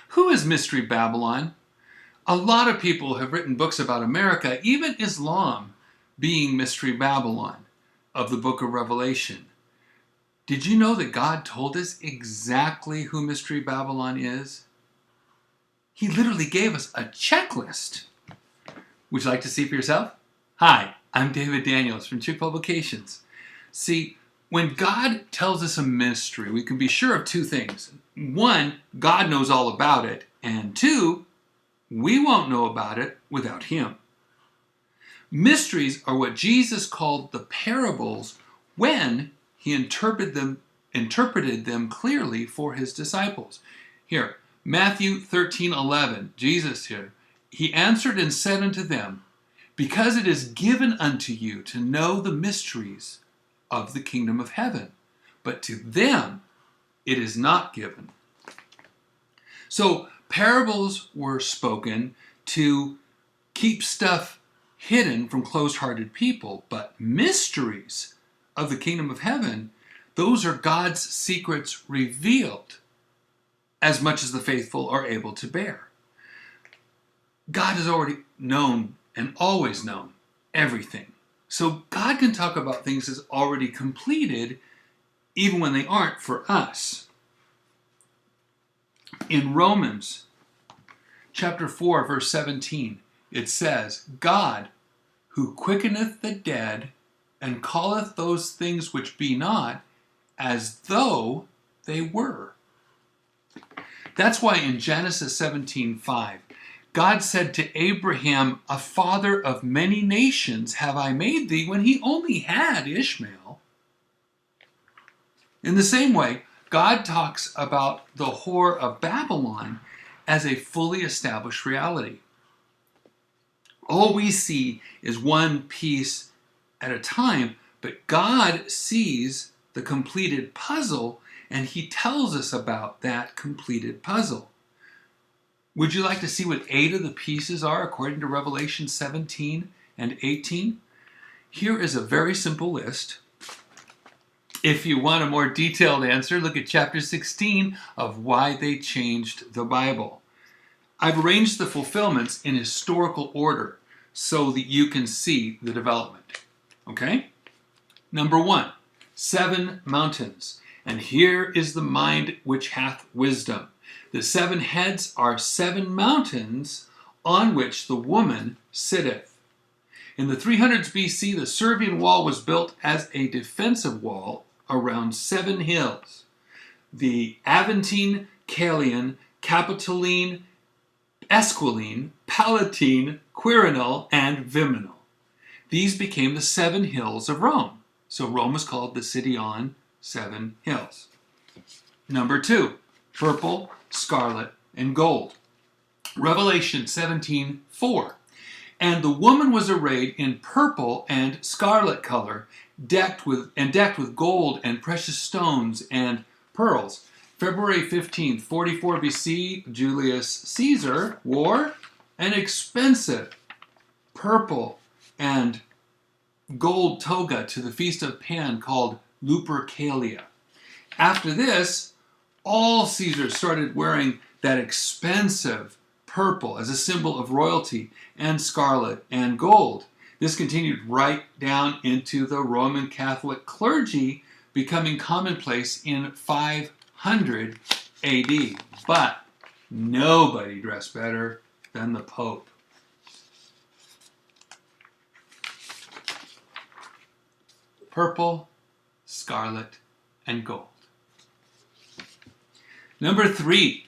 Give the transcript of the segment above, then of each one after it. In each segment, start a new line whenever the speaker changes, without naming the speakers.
Who is Mystery Babylon? A lot of people have written books about America, even Islam being Mystery Babylon of the book of Revelation. Did you know that God told us exactly who Mystery Babylon is? He literally gave us a checklist. Would you like to see for yourself? Hi, I'm David Daniels from Chick Publications. See, when God tells us a mystery, we can be sure of two things. One, God knows all about it. And two, we won't know about it without Him. Mysteries are what Jesus called the parables when He interpreted them clearly for His disciples. Here, Matthew 13:11, Jesus here, He answered and said unto them, because it is given unto you to know the mysteries of the kingdom of heaven, but to them it is not given. So parables were spoken to keep stuff hidden from closed-hearted people, but mysteries of the kingdom of heaven, those are God's secrets revealed as much as the faithful are able to bear. God has already known and always known everything. So God can talk about things as already completed even when they aren't for us. In Romans chapter 4, verse 17, it says, God, who quickeneth the dead, and calleth those things which be not, as though they were. That's why in Genesis 17:5, God said to Abraham, a father of many nations have I made thee, when he only had Ishmael. In the same way, God talks about the whore of Babylon as a fully established reality. All we see is one piece at a time, but God sees the completed puzzle, and He tells us about that completed puzzle. Would you like to see what 8 of the pieces are according to Revelation 17 and 18? Here is a very simple list. If you want a more detailed answer, look at chapter 16 of Why They Changed the Bible. I've arranged the fulfillments in historical order so that you can see the development. Okay? Number 1, 7 mountains. And here is the mind which hath wisdom. The 7 heads are 7 mountains on which the woman sitteth. In the 300s BC, the Servian wall was built as a defensive wall around 7 hills. The Aventine, Caelian, Capitoline, Esquiline, Palatine, Quirinal, and Viminal. These became the 7 hills of Rome. So Rome is called the city on 7 hills. Number 2, purple, scarlet, and gold. Revelation 17:4. And the woman was arrayed in purple and scarlet color, decked with gold and precious stones and pearls. February 15th, 44 BC, Julius Caesar wore an expensive purple and gold toga to the Feast of Pan called Lupercalia. After this, all Caesars started wearing that expensive purple as a symbol of royalty, and scarlet and gold. This continued right down into the Roman Catholic clergy, becoming commonplace in 500 AD. But nobody dressed better than the Pope. Purple, scarlet, and gold. Number 3,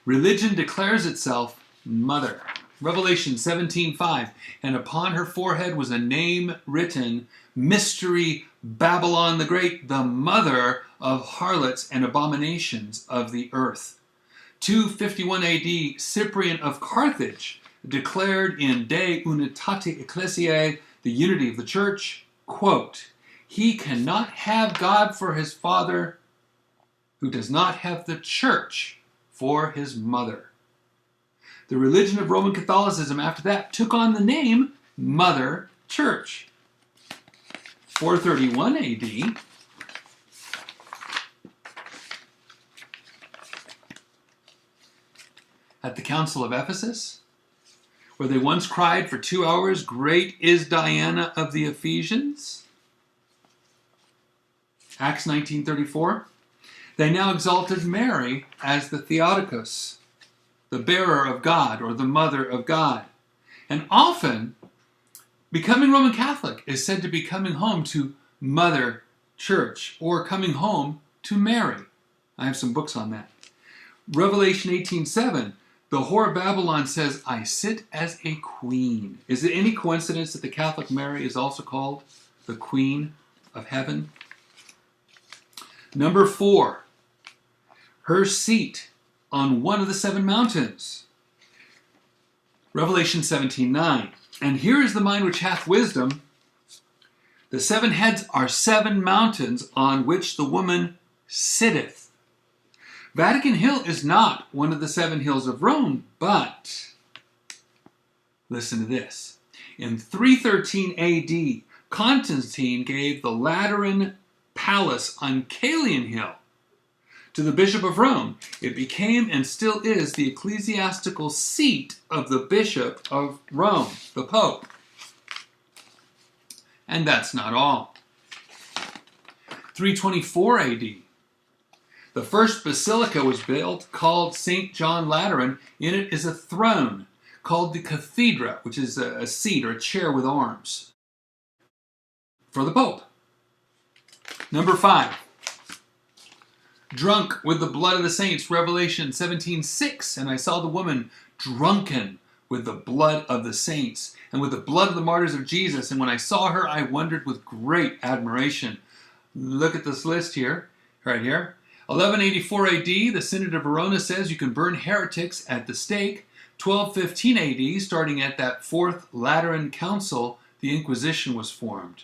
religion declares itself mother. Revelation 17:5, and upon her forehead was a name written, Mystery Babylon the Great, the mother of harlots and abominations of the earth. 251 AD, Cyprian of Carthage declared in De Unitate Ecclesiae, the unity of the church, quote, he cannot have God for his father who does not have the church for his mother. The religion of Roman Catholicism after that took on the name Mother Church. 431 AD, at the Council of Ephesus, where they once cried for 2 hours, "Great is Diana of the Ephesians"? Acts 19:34. They now exalted Mary as the Theotokos, the bearer of God, or the mother of God. And often, becoming Roman Catholic is said to be coming home to Mother Church, or coming home to Mary. I have some books on that. Revelation 18:7, the whore of Babylon says, "I sit as a queen." Is it any coincidence that the Catholic Mary is also called the Queen of Heaven? Number 4, her seat on one of the 7 mountains. Revelation 17:9. And here is the mind which hath wisdom. The 7 heads are 7 mountains on which the woman sitteth. Vatican Hill is not one of the 7 hills of Rome, but listen to this. In 313 AD, Constantine gave the Lateran Palace on Caelian Hill to the Bishop of Rome. It became and still is the ecclesiastical seat of the Bishop of Rome, the Pope. And that's not all. 324 AD, the first basilica was built, called St. John Lateran. In it is a throne called the cathedra, which is a seat or a chair with arms, for the Pope. Number 5, drunk with the blood of the saints, Revelation 17:6. And I saw the woman drunken with the blood of the saints and with the blood of the martyrs of Jesus. And when I saw her, I wondered with great admiration. Look at this list here, right here. 1184 AD, the Synod of Verona says you can burn heretics at the stake. 1215 AD, starting at that 4th Lateran Council, the Inquisition was formed.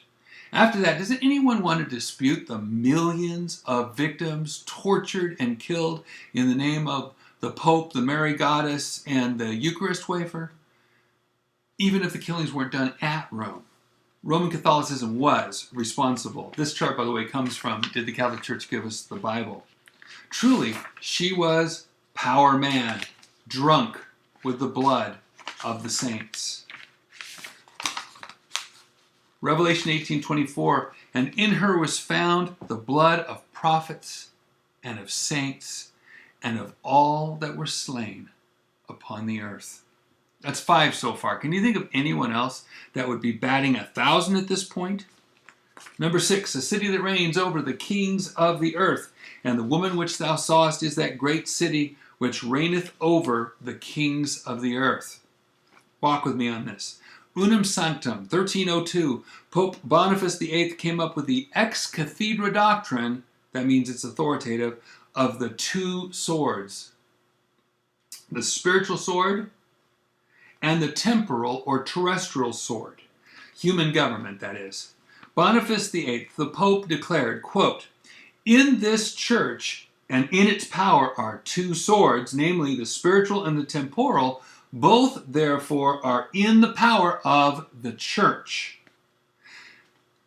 After that, does anyone want to dispute the millions of victims tortured and killed in the name of the Pope, the Mary Goddess, and the Eucharist wafer? Even if the killings weren't done at Rome. Roman Catholicism was responsible. This chart, by the way, comes from Did the Catholic Church Give Us the Bible? Truly, she was power mad, drunk with the blood of the saints. Revelation 18:24, and in her was found the blood of prophets and of saints and of all that were slain upon the earth. That's 5 so far. Can you think of anyone else that would be batting 1,000 at this point? Number 6, a city that reigns over the kings of the earth. And the woman which thou sawest is that great city which reigneth over the kings of the earth. Walk with me on this. Unum Sanctum, 1302, Pope Boniface VIII came up with the ex cathedra doctrine, that means it's authoritative, of the 2 swords. The spiritual sword and the temporal or terrestrial sword. Human government, that is. Boniface VIII, the Pope, declared, quote, in this church and in its power are 2 swords, namely the spiritual and the temporal. Both, therefore, are in the power of the church.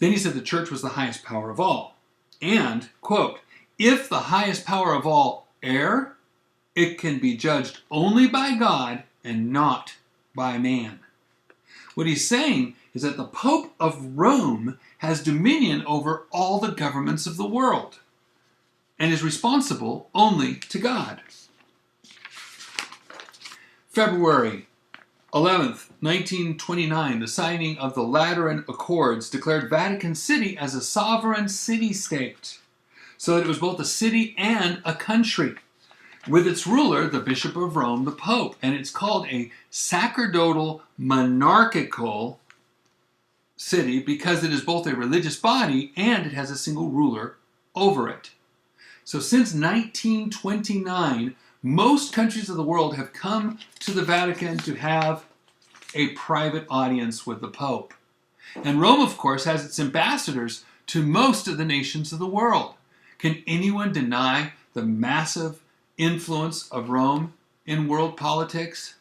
Then he said the church was the highest power of all. And, quote, if the highest power of all err, it can be judged only by God and not by man. What he's saying is that the Pope of Rome has dominion over all the governments of the world and is responsible only to God. February 11th, 1929, the signing of the Lateran Accords declared Vatican City as a sovereign city-state, so that it was both a city and a country, with its ruler, the Bishop of Rome, the Pope, and it's called a sacerdotal monarchical city because it is both a religious body and it has a single ruler over it. So since 1929, most countries of the world have come to the Vatican to have a private audience with the Pope. And Rome, of course, has its ambassadors to most of the nations of the world. Can anyone deny the massive influence of Rome in world politics?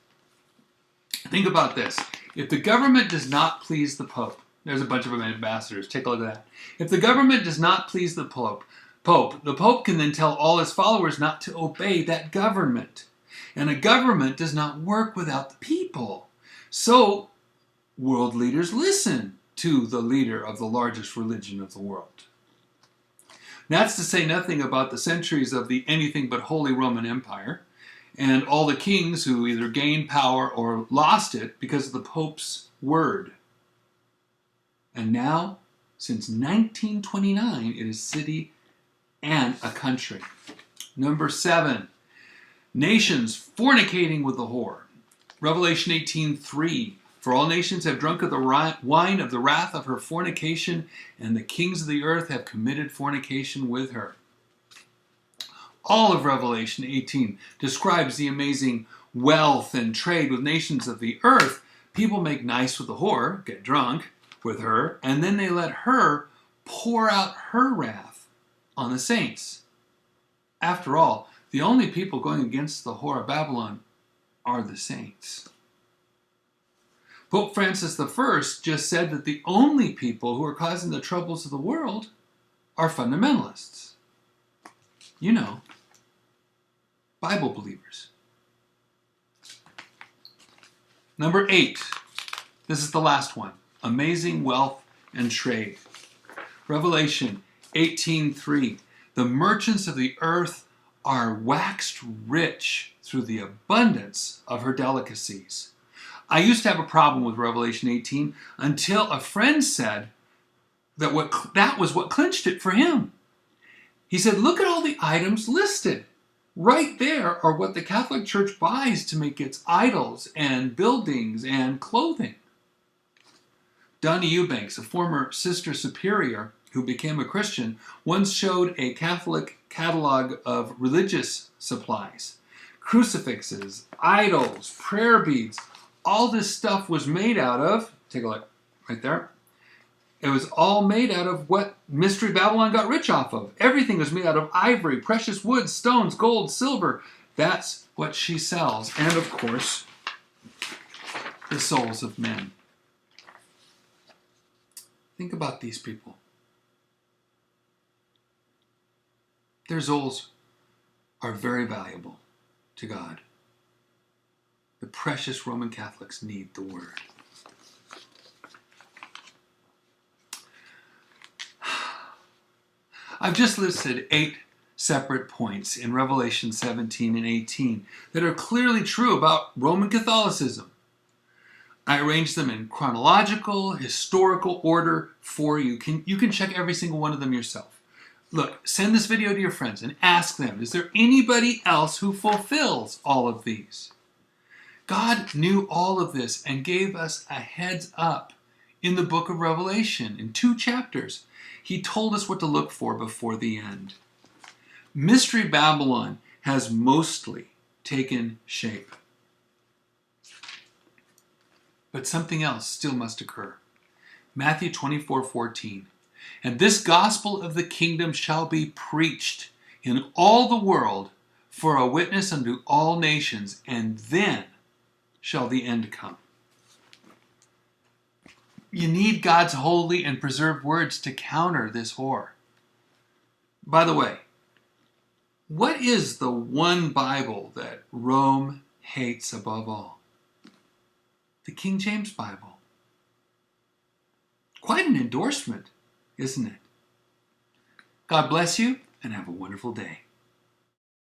Think about this. If the government does not please the Pope, there's a bunch of ambassadors, take a look at that. If the government does not please the Pope, the Pope can then tell all his followers not to obey that government. And a government does not work without the people. So, world leaders listen to the leader of the largest religion of the world. That's to say nothing about the centuries of the anything but Holy Roman Empire and all the kings who either gained power or lost it because of the Pope's word. And now, since 1929, it is a city and a country. Number 7, nations fornicating with the whore. Revelation 18:3. For all nations have drunk of the wine of the wrath of her fornication, and the kings of the earth have committed fornication with her. All of Revelation 18 describes the amazing wealth and trade with nations of the earth. People make nice with the whore, get drunk with her, and then they let her pour out her wrath on the saints. After all, the only people going against the whore of Babylon are the saints. Pope Francis I just said that the only people who are causing the troubles of the world are fundamentalists. You know, Bible believers. Number 8. This is the last one. Amazing wealth and trade. Revelation 18:3. The merchants of the earth are waxed rich through the abundance of her delicacies. I used to have a problem with Revelation 18 until a friend said that was what clinched it for him. He said, look at all the items listed. Right there are what the Catholic Church buys to make its idols and buildings and clothing. Donnie Eubanks, a former sister superior who became a Christian, once showed a Catholic catalog of religious supplies. Crucifixes, idols, prayer beads. All this stuff was made out of, take a look, right there. It was all made out of what Mystery Babylon got rich off of. Everything was made out of ivory, precious wood, stones, gold, silver. That's what she sells. And of course, the souls of men. Think about these people. Their souls are very valuable to God. The precious Roman Catholics need the word. I've just listed 8 separate points in Revelation 17 and 18 that are clearly true about Roman Catholicism. I arranged them in chronological, historical order for you. You can check every single one of them yourself. Look, send this video to your friends and ask them, is there anybody else who fulfills all of these? God knew all of this and gave us a heads up in the book of Revelation. In 2 chapters, he told us what to look for before the end. Mystery Babylon has mostly taken shape. But something else still must occur. Matthew 24:14. And this gospel of the kingdom shall be preached in all the world for a witness unto all nations, and then shall the end come. You need God's holy and preserved words to counter this whore. By the way, what is the one Bible that Rome hates above all? The King James Bible. Quite an endorsement, isn't it? God bless you and have a wonderful day.